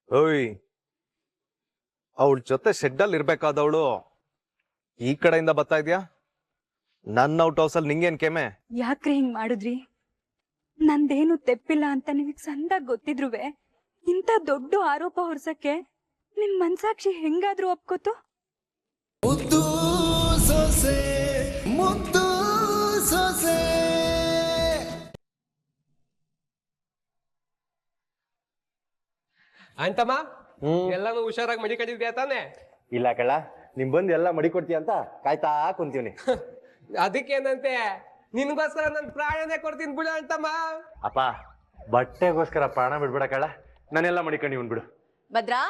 ಓಯ್, ಅವಳ ಜೊತೆ ಶೆಡ್ಡಲ್ಲಿ ಇರ್ಬೇಕಾದವಳು ಈ ಕಡೆಯಿಂದ ಬರ್ತಾ ಇದ್ಯಾ? ನನ್ನ ಔಟ್ ಹೌಸ್ ಅಲ್ಲಿ ನಿಂಗೇನ್ ಕೆಮೆ? ಯಾಕ್ರಿ ಹಿಂಗ್ ಮಾಡಿದ್ರಿ? ನಂದೇನು ತೆಪ್ಪಿಲ್ಲ ಅಂತ ನಿಮಗ್ ಸಂದಾಗ ಗೊತ್ತಿದ್ರುವೆ ಇಂಥ ದೊಡ್ಡ ಆರೋಪ ಹೊರ್ಸಕ್ಕೆ ನಿಮ್ ಮನ್ಸಾಕ್ಷಿ ಹೆಂಗಾದ್ರೂ ಒಪ್ಕೋತು? ಮುದ್ದು ಸೊಸೆ ಮುದ್ದು ಸೊಸೆ. ಅಂತಮ್ಮ ಎಲ್ಲಾನು ಹುಷಾರಾಗಿ ಮಡಿಕೊಂಡಿದ್ಯಾ ತಾನೆ? ಇಲ್ಲ ಕಳ್ಳ, ನಿಮ್ ಬಂದು ಎಲ್ಲ ಮಡಿಕೊಡ್ತೀಯ ಅಂತ ಕಾಯ್ತಾ ಕುಂತೀವ್ನಿ. ಅದಕ್ಕೇನಂತೆ, ನಿನ್ಗೋಸ್ಕರ ನನ್ ಪ್ರಾಣನೇ ಕೊಡ್ತೀನಿ ಬಿಡು ಅಂತಮ್ಮ. ಅಪ್ಪ, ಬಟ್ಟೆಗೋಸ್ಕರ ಪ್ರಾಣ ಬಿಡ್ಬೇಡ ಕಳ್ಳ, ನಾನೆಲ್ಲ ಮಡಿಕೊಂಡು ಇವ್ನ್ ಬಿಡು. ಭದ್ರಾ,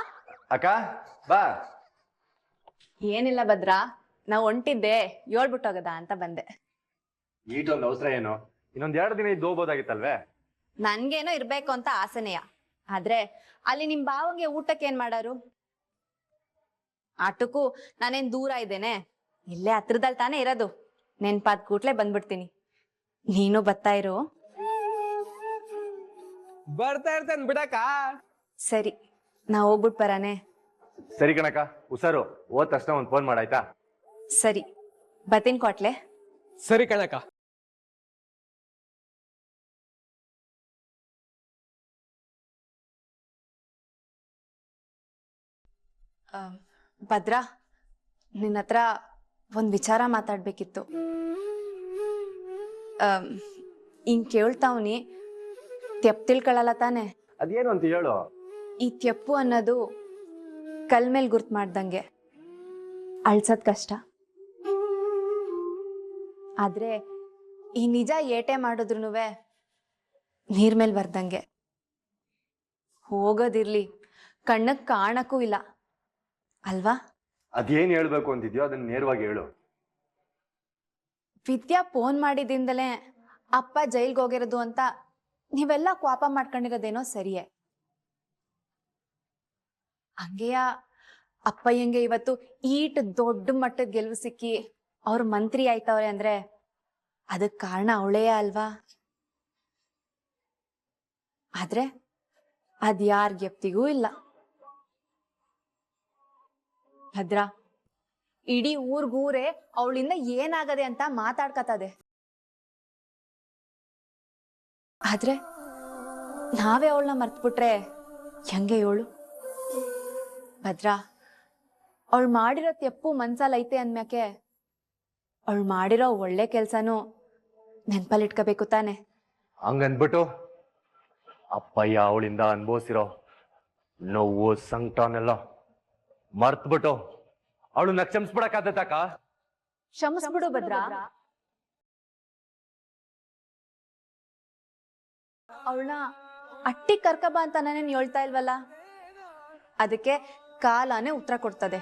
ಅಕ್ಕ ಬಾ. ಏನಿಲ್ಲ ಭದ್ರಾ, ನಾವ್ ಹೊಂಟಿದ್ದೆ ಹೇಳ್ಬಿಟ್ಟೋಗದ ಅಂತ ಬಂದೆ. ಈಟೊಂದು ಅವಸರ ಏನು? ಇನ್ನೊಂದ್ 2 ದಿನ ಇದ್ದು ಹೋಗ್ಬೋದಾಗಿತ್ತಲ್ವೇ? ನನ್ಗೇನೋ ಇರ್ಬೇಕು ಅಂತ ಆಸೆನೆಯ, ಆದ್ರೆ ಅಲ್ಲಿ ನಿಮ್ ಬಾವಂಗೆ ಊಟಕ್ಕೆ ಏನ್ ಮಾಡಾರು? ಆಟಕ್ಕೂ ನಾನೇನ್ ದೂರ ಇದ್ದೇನೆ, ಇಲ್ಲೇ ಹತ್ರದಲ್ಲಿ ತಾನೇ ಇರೋದು. ನೆನ್ಪಾದ್ ಕೂಟ್ಲೆ ಬಂದ್ಬಿಡ್ತೀನಿ. ನೀನು ಬರ್ತಾ ಇರು. ಬರ್ತಾ ಇರ್ತೇನೆ ಬಿಡಕ್ಕ. ಸರಿ, ನಾ ಹೋಗ್ಬಿಟ್ ಬರಾನೆ. ಸರಿ ಕಣಕ್ಕ, ಹುಷಾರು. ಹೋದ ತಕ್ಷಣ ಒಂದ್ ಫೋನ್ ಮಾಡಾಯ್ತಾ? ಸರಿ, ಬರ್ತೀನಿ ಕೊಟ್ಲೆ. ಸರಿ ಕಣಕ್ಕ. ಭದ್ರಾ, ನಿನ್ನ ಹತ್ರ ಒಂದ್ ವಿಚಾರ ಮಾತಾಡ್ಬೇಕಿತ್ತು. ಹಿಂಗ್ ಕೇಳ್ತಾವ್ನಿ, ತೆಪ್ ತಿಳ್ಕೊಳಲ್ಲ ತಾನೆ? ಅದೇನು ಅಂತ ಹೇಳು. ಈ ತೆಪ್ಪು ಅನ್ನೋದು ಕಲ್ ಮೇಲ್ ಗುರ್ತ್ ಮಾಡ್ದಂಗೆ, ಅಳ್ಸದ್ ಕಷ್ಟ. ಆದ್ರೆ ಈ ನಿಜ ಏಟೆ ಮಾಡಿದ್ರುನುವೆ ನೀರ್ ಮೇಲ್ ಬರ್ದಂಗೆ. ಹೋಗೋದಿರ್ಲಿ, ಕಣ್ಣಕ್ ಕಾಣಕ್ಕೂ ಇಲ್ಲ ಅಲ್ವಾ? ಅದೇನ್ ಹೇಳ್ಬೇಕು ಅಂತಿದ್ಯೋ ಅದನ್ನ ನೇರವಾಗಿ ಹೇಳು. ವಿದ್ಯಾ ಫೋನ್ ಮಾಡಿದಿಂದಲೇ ಅಪ್ಪ ಜೈಲ್ಗೆ ಹೋಗಿರೋದು ಅಂತ ನೀವೆಲ್ಲ ಕೋಪ ಮಾಡ್ಕೊಂಡಿರೋದೇನೋ ಸರಿಯೇ. ಹಂಗೆಯ ಅಪ್ಪಯ್ಯಂಗೆ ಇವತ್ತು ಈಟ್ ದೊಡ್ಡ ಮಟ್ಟದ ಗೆಲುವು ಸಿಕ್ಕಿ ಅವ್ರ ಮಂತ್ರಿ ಆಯ್ತವ್ರೆ ಅಂದ್ರೆ ಅದಕ್ ಕಾರಣ ಅವಳೇ ಅಲ್ವಾ? ಆದ್ರೆ ಅದ್ಯಾರ ಗೆಪ್ತಿಗೂ ಇಲ್ಲ. ಭದ್ರಾ, ಇಡೀ ಊರ್ಗೂರೇ ಅವಳಿಂದ ಏನಾಗದೆ ಅಂತ ಮಾತಾಡ್ಕತ್ತದೆ. ಆದ್ರೆ ನಾವೇ ಅವಳನ್ನ ಮರ್ತ್ಬಿಟ್ರೆ ಹೆಂಗೆ ಹೇಳು? ಭದ್ರಾ, ಅವಳು ಮಾಡಿರೋ ತೆಪ್ಪು ಮನ್ಸಲ್ಲಿ ಐತೆ ಅಂದ್ಮ್ಯಾಕೆ ಅವಳು ಮಾಡಿರೋ ಒಳ್ಳೆ ಕೆಲ್ಸನೂ ನೆನ್ಪಲ್ಲಿ ಇಟ್ಕೋಬೇಕು ತಾನೆ? ಹಂಗನ್ಬಿಟ್ಟು ಅಪ್ಪಯ್ಯ ಅವಳಿಂದ ಅನ್ಭವಿಸಿರೋ ನೋವು ಸಂಕಟನೆಲ್ಲ ಮರ್ತ್ಬಿಟ್ಟು ಅವಳನ್ನ ಕ್ಷಮಿಸ್ಬಿಡಕ್ಕಾದಕ್ಕ? ಕ್ಷಮಿಸ್ಬಿಡು ಭದ್ರಾ. ಅವಳನ್ನ ಅಟ್ಟಿ ಕರ್ಕಬ ಅಂತ ನಾನೇನ್ ಹೇಳ್ತಾ ಇಲ್ವಲ್ಲ, ಅದಕ್ಕೆ ಕಾಲನೇ ಉತ್ತರ ಕೊಡ್ತದೆ.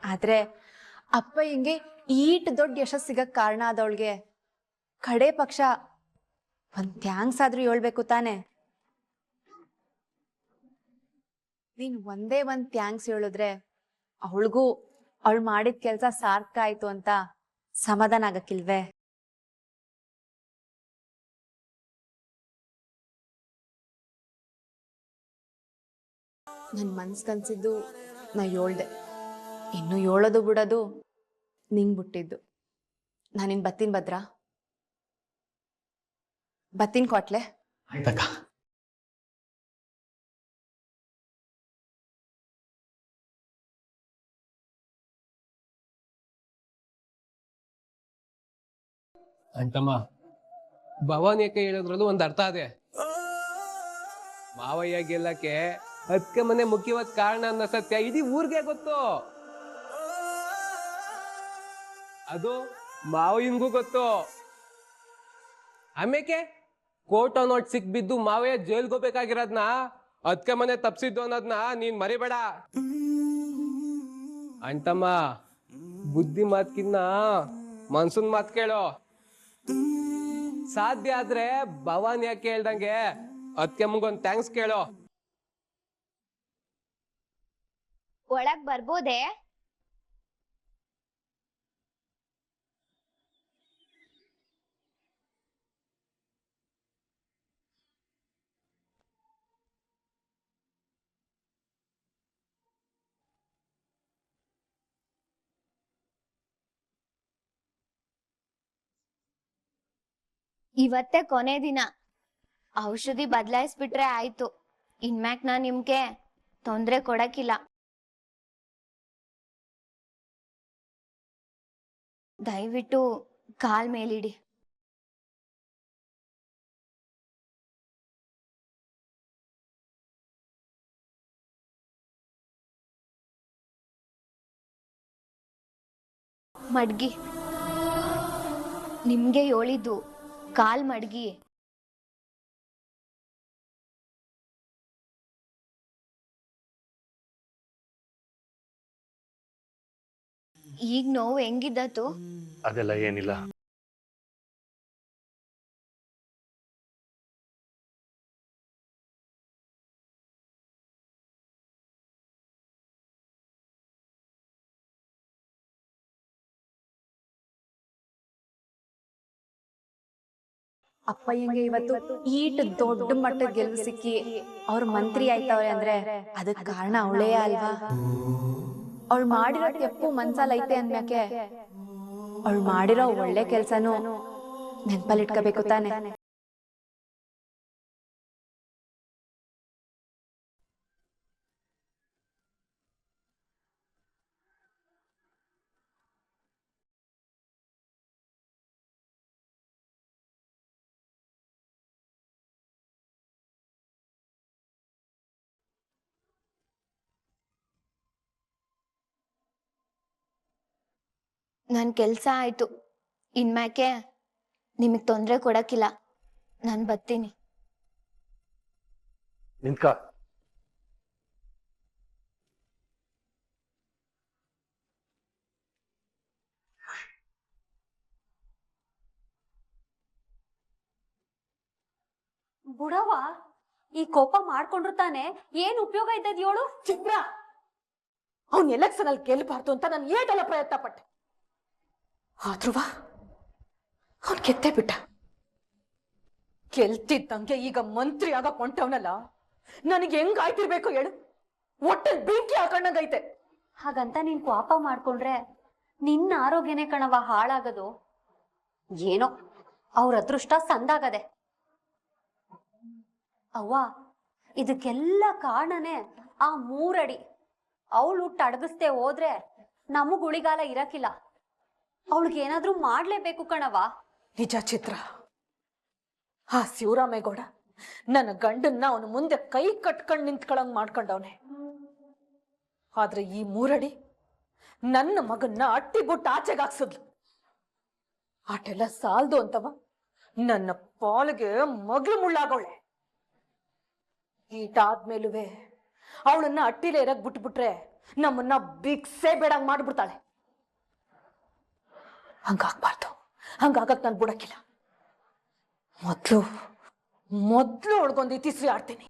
ಆದ್ರೆ ಅಪ್ಪ ಹಿಂಗೆ ಈಟ್ ದೊಡ್ಡ ಯಶಸ್ಸು ಸಿಗಕ್ ಕಾರಣ ಆದವಳಿಗೆ ಕಡೆ ಪಕ್ಷ ಒಂದ್ ಥ್ಯಾಂಕ್ಸ್ ಆದ್ರೂ ಹೇಳ್ಬೇಕು ತಾನೆ? ನೀನ್ ಒಂದೇ ಒಂದ್ ಥ್ಯಾಂಕ್ಸ್ ಹೇಳಿದ್ರೆ ಅವಳಿಗೂ ಅವಳು ಮಾಡಿದ ಕೆಲ್ಸ ಸಾರ್ಥಕ ಆಯ್ತು ಅಂತ ಸಮಾಧಾನ ಆಗಕ್ಕಿಲ್ವೇ? ನನ್ ಮನ್ಸ್ಕನ್ಸಿದ್ದು ನಾ ಹೇಳ್ದೆ, ಇನ್ನು ಹೇಳೋದು ಬಿಡೋದು ನಿಂಗ್ ಬಿಟ್ಟಿದ್ದು. ನಾನಿನ್ ಬತ್ತೀನಿ ಭದ್ರಾ, ಬತ್ತೀನಿ ಕೊಟ್ಲೆ. ಆಯ್ತಕ್ಕ. ಅಂತಮ್ಮ, ಭವಾನಿ ಅಕ್ಕ ಹೇಳೋದ್ರಲ್ಲೂ ಒಂದ್ ಅರ್ಥ ಅದೇ. ಮಾವಯ್ಯ ಗೆಲ್ಲಕ್ಕೆ ಅದಕ್ಕೆ ಮನೆ ಮುಖ್ಯವಾದ ಕಾರಣ ಅನ್ನೋ ಸತ್ಯ ಇಡೀ ಊರ್ಗೆ ಗೊತ್ತು. ಅದು ಮಾವಯ್ಯನ್ಗೂ ಗೊತ್ತು. ಆಮೇಲೆ ಕೋಟೋ ನೋಟ್ ಸಿಕ್ಬಿದ್ದು ಮಾವಯ್ಯ ಜೈಲ್ಗೆ ಹೋಗ್ಬೇಕಾಗಿರೋದ್ನ ಅದಕ್ಕೆ ಮನೆ ತಪ್ಸಿದ್ದು ಅನ್ನೋದ್ನ ನೀನ್ ಮರಿಬೇಡ. ಅಂತಮ್ಮ, ಬುದ್ಧಿ ಮಾತ್ಕಿನ್ನ ಮನ್ಸನ್ ಮಾತ್ ಕೇಳೋ. ಸಾಧ್ಯ ಆದ್ರೆ ಭವಾನಿ ಯಾಕೆ ಹೇಳ್ದಂಗೆ ಅದಕ್ಕೆ ಮುಂಗೊಂದ್ ಥ್ಯಾಂಕ್ಸ್ ಕೇಳೋ. ಒಳಗ್ ಬರ್ಬೋದೇ? ಇವತ್ತೇ ಕೊನೆ ದಿನ. ಔಷಧಿ ಬದಲಾಯಿಸ್ಬಿಟ್ರೆ ಆಯ್ತು. ಇನ್ಮ್ಯಾಕ್ ನಾನ್ ನಿಮ್ಗೆ ತೊಂದ್ರೆ ಕೊಡಕ್ಕಿಲ್ಲ. ದಯವಿಟ್ಟು ಕಾಲ್ ಮೇಲಿಡಿ. ಮಡ್ಗಿ. ನಿಮ್ಗೆ ಹೇಳಿದ್ದು ಕಾಲ್ ಮಡ್ಗಿ. ಈಗ ನೋವು ಹೆಂಗಿದ್ದತು? ಅದೆಲ್ಲ ಏನಿಲ್ಲ. ಅಪ್ಪಯ್ಯಂಗೆ ಇವತ್ತು ಈಟ್ ದೊಡ್ಡ ಮಟ್ಟದ ಗೆಲುವು ಸಿಕ್ಕಿ ಅವ್ರ ಮಂತ್ರಿ ಆಯ್ತವ್ರೆ ಅಂದ್ರೆ ಅದಕ್ ಕಾರಣ ಅವಳೇ ಅಲ್ವಾ? ಅವಳು ಮಾಡಿರೋ ತೆಪ್ಪು ಮನ್ಸಲ್ ಐತೆ ಅಂದ್ಮ್ಯಾಕೆ ಅವಳು ಮಾಡಿರೋ ಒಳ್ಳೆ ಕೆಲ್ಸನೂ ನೆನ್ಪಲ್ಲಿಟ್ಕೋಬೇಕು ತಾನೆ. ನನ್ ಕೆಲ್ಸ ಆಯ್ತು. ಇನ್ಮ್ಯಾಕೆ ನಿಮಗ್ ತೊಂದ್ರೆ ಕೊಡಕ್ಕಿಲ್ಲ. ನಾನ್ ಬರ್ತೀನಿ. ನಿಂತ್ಕ. ಬುಡವ ಈ ಕೋಪ ಮಾಡ್ಕೊಂಡ್ರು ತಾನೆ ಏನ್ ಉಪಯೋಗ ಇದ್ದದ್ ಹೇಳು? ಚಿತ್ರ ಅವ್ನ್ ಎಲೆಕ್ಷನ್ ಅಲ್ಲಿ ಗೆಲ್ಬಾರ್ದು ಅಂತ ನಾನು ಏಟೆಲ್ಲ ಪ್ರಯತ್ನ ಪಟ್ಟೆ. ಆದ್ರೂ ಅವ್ನ್ ಗೆದ್ದೇ ಬಿಟ್ಟ. ಗೆಲ್ತಿದ್ದಂಗೆ ಈಗ ಮಂತ್ರಿ ಆಗಕ್ ಹೊಂಟವನಲ್ಲ, ನನಗೆ ಹೆಂಗ್ ಆಯ್ತಿರ್ಬೇಕು ಹೇಳು? ಒಟ್ಟಲ್ಲಿ ಬೆಂಕಿ ಹಾಕೊಂಡಂಗೈತೆ. ಹಾಗಂತ ನೀನ್ ಕೋಪ ಮಾಡ್ಕೊಂಡ್ರೆ ನಿನ್ನ ಆರೋಗ್ಯನೇ ಕಣವ ಹಾಳಾಗದು. ಏನೋ ಅವ್ರ ಅದೃಷ್ಟ ಸಂದಾಗದೆ. ಅವ್ವ, ಇದಕ್ಕೆಲ್ಲ ಕಾರಣನೇ ಆ 3 ಅಡಿ. ಅವಳು ಹುಟ್ಟು ಅಡಗಿಸ್ದೆ ಹೋದ್ರೆ ನಮಗ್ ಉಳಿಗಾಲ ಇರಕಿಲ್ಲ. ಅವಳಿಗೇನಾದ್ರೂ ಮಾಡ್ಲೇಬೇಕು ಕಣವ. ನಿಜ ಚಿತ್ರ, ಆ ಶಿವರಾಮೇಗೌಡ ನನ್ನ ಗಂಡನ್ನ ಅವನ ಮುಂದೆ ಕೈ ಕಟ್ಕೊಂಡ್ ನಿಂತ್ಕೊಳಂಗ್ ಮಾಡ್ಕೊಂಡವನೆ. ಆದ್ರೆ ಈ 3 ಅಡಿ ನನ್ನ ಮಗನ್ನ ಅಟ್ಟಿ ಬುಟ್ಟು ಆಚೆಗೆ ಹಾಕ್ಸಿದ್ಲು. ಆಟೆಲ್ಲ ಸಾಲ್ದು ಅಂತವ ನನ್ನ ಪಾಲಿಗೆ ಮಗ್ಳು ಮುಳ್ಳಾಗವಳೆ. ಈಟಾದ್ಮೇಲುವೆ ಅವಳನ್ನ ಅಟ್ಟಿಲೆ ಇರಕ್ ಬಿಟ್ಬಿಟ್ರೆ ನಮ್ಮನ್ನ ಬಿಕ್ಸೆ ಬೇಡಂಗ್ ಮಾಡ್ಬಿಡ್ತಾಳೆ. ಹಂಗಾಗ್ಬಾರ್ದು. ಹಂಗಾಗಕ್ ನಾನು ಬಿಡಕ್ಕಿಲ್ಲ. ಮೊದ್ಲು ಒಳಗೊಂದು ಇತಿಶ್ರೀ ಆಡ್ತೀನಿ.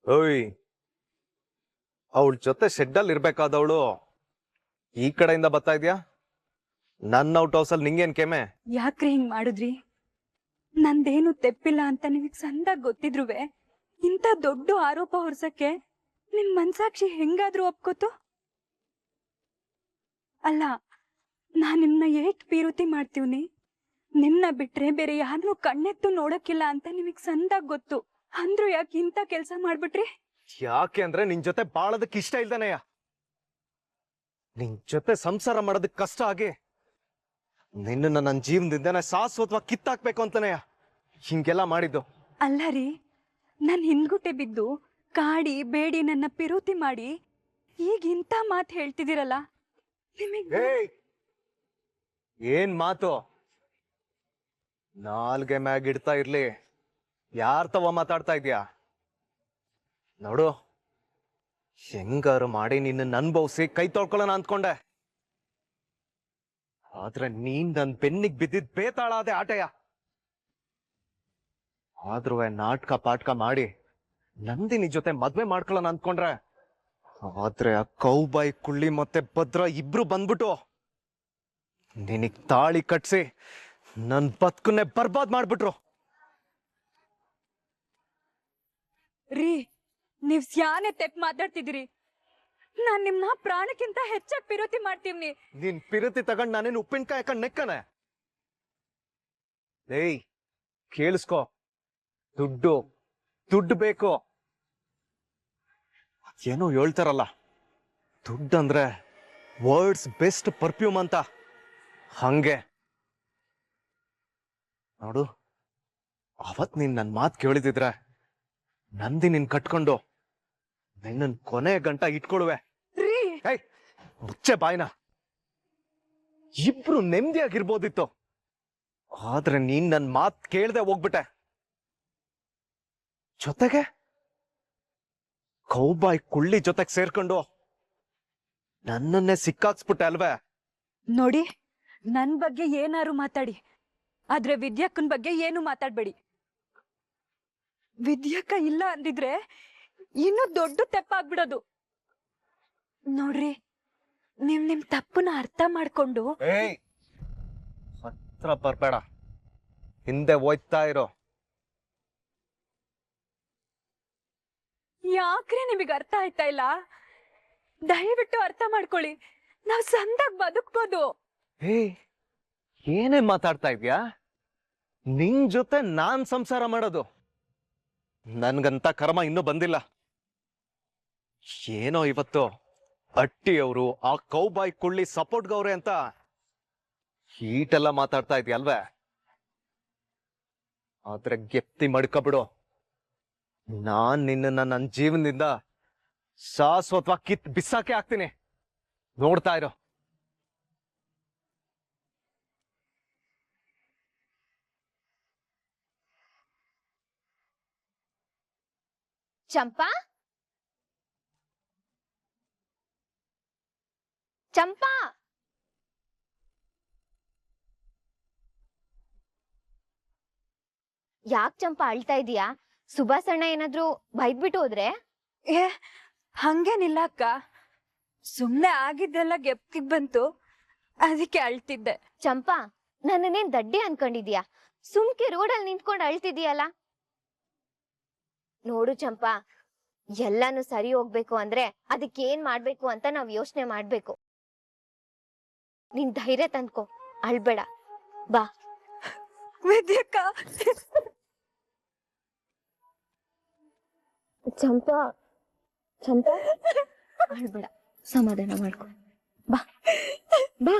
ಓಯ್, ಅವಳ ಜೊತೆ ಶೆಡ್ಡಲ್ಲಿ ಇರ್ಬೇಕಾದವಳು ಈ ಕಡೆಯಿಂದ ಬರ್ತಾ ಇದ್ಯಾ? ನನ್ನ ಔಟ್ ಹೌಸ್ ಅಲ್ಲಿ ನಿಂಗೇನ್ ಕೆಮೆ? ಯಾಕ್ರಿ ಹಿಂಗ್ ಮಾಡಿದ್ರಿ? ನಂದೇನು ತೆಪ್ಪಿಲ್ಲ ಅಂತ ನಿಮಗ್ ಸಂದಾಗ ಗೊತ್ತಿದ್ರುವೆ ಇಂಥ ದೊಡ್ಡ ಆರೋಪ ಹೊರ್ಸಕ್ಕೆ ನಿಮ್ ಮನ್ಸಾಕ್ಷಿ ಹೆಂಗಾದ್ರೂ ಒಪ್ಕೋತು? ಅಲ್ಲ, ನಾನ್ ನಿಮ್ನ ಏಟ್ ಪೀರುತಿ ಮಾಡ್ತೀವ್ನಿ. ನಿಮ್ನ ಬಿಟ್ರೆ ಬೇರೆ ಯಾರನ್ನೂ ಕಣ್ಣೆತ್ತು ನೋಡಕ್ಕಿಲ್ಲ ಅಂತ ನಿಮಗ್ ಸಂದಾಗ ಗೊತ್ತು. ಅಂದ್ರೂ ಯಾಕೆ ಇಂಥ ಕೆಲ್ಸ ಮಾಡ್ಬಿಟ್ರಿ? ಯಾಕೆ ಅಂದ್ರೆ ನಿನ್ ಜೊತೆ ಬಾಳೋದಕ್ಕೆ ಇಷ್ಟ ಇಲ್ದಾನೆಯ. ನಿನ್ ಜೊತೆ ಸಂಸಾರ ಮಾಡೋದಕ್ ಕಷ್ಟ ಆಗಿ ನಿನ್ನ ನನ್ನ ಜೀವನದಿಂದನೇ ಶಾಶ್ವತವಾಗಿ ಕಿತ್ತಾಕ್ಬೇಕು ಅಂತಾನೆಯ ಹಿಂಗೆಲ್ಲ ಮಾಡಿದ್ದು. ಅಲ್ಲ ರೀ, ನನ್ ಹಿಂದ್ಗುಟ್ಟೆ ಬಿದ್ದು ಕಾಡಿ ಬೇಡಿ ನನ್ನ ಪಿರೋತಿ ಮಾಡಿ ಈಗ ಇಂಥ ಮಾತು ಹೇಳ್ತಿದ್ದೀರಲ್ಲ, ನಿಮಗ್ ಏನ್ ಮಾತು? ನಾಲ್ಗೆ ಮ್ಯಾಗ್ ಇಡ್ತಾ ಇರ್ಲಿ, ಯಾರ್ ತವ ಮಾತಾಡ್ತಾ ಇದ್ಯಾ? ನೋಡು, ಹೆಂಗಾರು ಮಾಡಿ ನಿನ್ನ ಅನ್ಭವಿಸಿ ಕೈ ತೊಳ್ಕೊಳ್ಳೋಣ ಅಂದ್ಕೊಂಡೆ. ಆದ್ರೆ ನೀನ್ ನನ್ ಬೆನ್ನಿಗ್ ಬಿದ್ದಿದ್ ಬೇತಾಳ ಅದೇ ಆಟಯ. ಆದ್ರೂ ನಾಟಕ ಪಾಟ್ಕ ಮಾಡಿ ನಂದಿನಿ ಜೊತೆ ಮದ್ವೆ ಮಾಡ್ಕೊಳ್ಳೋಣ ಅಂದ್ಕೊಂಡ್ರೆ ಆದ್ರೆ ಆ ಕೌಬಾಯಿ ಕುಳ್ಳಿ ಮತ್ತೆ ಭದ್ರ ಇಬ್ರು ಬಂದ್ಬಿಟ್ಟು ನಿನಗ್ ತಾಳಿ ಕಟ್ಸಿ ನನ್ ಬದುಕನ್ನೇ ಬರ್ಬಾದ್ ಮಾಡ್ಬಿಟ್ರು. ರೀ ನೀವ್ ಸ್ಯಾನೆ ತೆಪ್ ಮಾತಾಡ್ತಿದ್ದೀರಿ. ನಾನ್ ನಿಮ್ನ ಪ್ರಾಣಕ್ಕಿಂತ ಹೆಚ್ಚಾಗಿ ಪಿರೋತಿ ಮಾಡ್ತೀವ್ನಿ. ನೀನ್ ಪಿರತಿ ತಗೊಂಡ್ ನಾನೇನು ಉಪ್ಪಿನಕಾಯಿ ಹಾಕೊಂಡ್ ನೆಕ್ಕನೆ? ಏಯ್ ಕೇಳಿಸ್ಕೊ, ದುಡ್ಡು ದುಡ್ಡು ಬೇಕು. ಏನೋ ಹೇಳ್ತಾರಲ್ಲ, ದುಡ್ಡಂದ್ರೆ ವರ್ಲ್ಡ್ಸ್ ಬೆಸ್ಟ್ ಪರ್ಫ್ಯೂಮ್ ಅಂತ. ಹಂಗೆ ನೋಡು, ಅವತ್ ನೀನ್ ನನ್ ಮಾತ್ ಕೇಳಿದಿದ್ರೆ ನಂದಿ ನಿನ್ ಕಟ್ಕೊಂಡು ನಿನ್ನನ್ ಕೊನೆ ಗಂಟ ಇಟ್ಕೊಳುವೆ. ಏಯ್ ಮುಚ್ಚೆ ಬಾಯ್ನ. ಇಬ್ರು ನೆಮ್ಮದಿಯಾಗಿರ್ಬೋದಿತ್ತು, ಆದ್ರೆ ನೀನ್ ನನ್ ಮಾತ್ ಕೇಳ್ದೆ ಹೋಗ್ಬಿಟ್ಟೆ. ಜೊತೆಗೆ ಕೌಬಾಯ್ ಕುಳ್ಳಿ ಜೊತೆಗ್ ಸೇರ್ಕೊಂಡು ನನ್ನನ್ನೇ ಸಿಕ್ಕಾಕ್ಸ್ಬಿಟ್ಟೆ ಅಲ್ವೇ? ನೋಡಿ, ನನ್ ಬಗ್ಗೆ ಏನಾರು ಮಾತಾಡಿ, ಆದ್ರೆ ವಿದ್ಯಾಕ್ಕನ್ ಬಗ್ಗೆ ಏನು ಮಾತಾಡ್ಬೇಡಿ. ವಿದ್ಯಾಕ್ಕ ಇಲ್ಲ ಅಂದಿದ್ರೆ ಇನ್ನೂ ದೊಡ್ಡ ತೆಪ್ಪಾಗ್ಬಿಡೋದು. ನೋಡ್ರಿ, ನೀವ್ ನಿಮ್ ತಪ್ಪನ್ನ ಅರ್ಥ ಮಾಡ್ಕೊಂಡು ಏಯ್ ಹತ್ರ ಬರ್ಬೇಡ, ಹಿಂದೆ ಹೋಯ್ತಾ ಇರೋ. ಯಾಕ್ರೆ ನಿಮಗ್ ಅರ್ಥ ಆಯ್ತಾ ಇಲ್ಲ? ದಯವಿಟ್ಟು ಅರ್ಥ ಮಾಡ್ಕೊಳ್ಳಿ, ನಾವ್ ಸಂದಾಗ ಬದುಕ್ಬೋದು. ಏಯ್ ಏನೇ ಮಾತಾಡ್ತಾ ಇದ್ಯಾ? ನಿನ್ ಜೊತೆ ನಾನ್ ಸಂಸಾರ ಮಾಡೋದು. ನನ್ಗಂತ ಕರ್ಮ ಇನ್ನೂ ಬಂದಿಲ್ಲ. ಏನೋ ಇವತ್ತು ಅಟ್ಟಿಯವರು ಆ ಕೌಬಾಯ್ ಕುಳ್ಳಿ ಸಪೋರ್ಟ್ಗವ್ರೆ ಅಂತ ಹೀಟೆಲ್ಲ ಮಾತಾಡ್ತಾ ಇದ್ಯಲ್ವೇ? ಆದ್ರೆ ಗೆಪ್ತಿ ಮಡ್ಕೊಬಿಡು, ನಾನ್ ನಿನ್ನ ನನ್ನ ಜೀವನದಿಂದ ಶಾಶ್ವತವಾಗಿ ಕಿತ್ ಬಿಸಾಕೆ ಹಾಕ್ತೀನಿ. ನೋಡ್ತಾ ಇರೋ. ಚಂಪಾ, ಚಂಪಾ, ಯಾಕ್ ಚಂಪಾ ಅಳ್ತಾ ಇದೀಯಾ? ಸುಭಾಸಣ್ಣ ಏನಾದ್ರು ಬೈದ್ಬಿಟ್ಟು ಹೋದ್ರೆ? ಏ ಹಂಗೇನಿಲ್ಲ ಅಕ್ಕ, ಸುಮ್ನೆ ಆಗಿದ್ದೆಲ್ಲ ಗೆಪ್ತಿಗ್ ಬಂತು, ಅದಕ್ಕೆ ಅಳ್ತಿದ್ದೆ. ಚಂಪಾ, ನನ್ನನ್ನೇನ್ ದಡ್ಡಿ ಅನ್ಕೊಂಡಿದ್ಯಾ? ಸುಮ್ಕೆ ರೋಡಲ್ಲಿ ನಿಂತ್ಕೊಂಡು ಅಳ್ತಿದೀಯಲ್ಲ. ನೋಡು ಚಂಪಾ, ಎಲ್ಲಾನು ಸರಿ ಹೋಗ್ಬೇಕು ಅಂದ್ರೆ ಅದಕ್ಕೇನ್ ಮಾಡ್ಬೇಕು ಅಂತ ನಾವ್ ಯೋಚನೆ ಮಾಡ್ಬೇಕು. ನೀನ್ ಧೈರ್ಯ ತಂದ್ಕೋ, ಅಳ್ಬೇಡ, ಬಾ. ವಿದ್ಯಕ್ಕ, ಚಂಪಾ, ಚಂಪಾ ಅಳ್ಬೇಡ, ಸಮಾಧಾನ ಮಾಡ್ಕೊ, ಬಾ ಬಾ.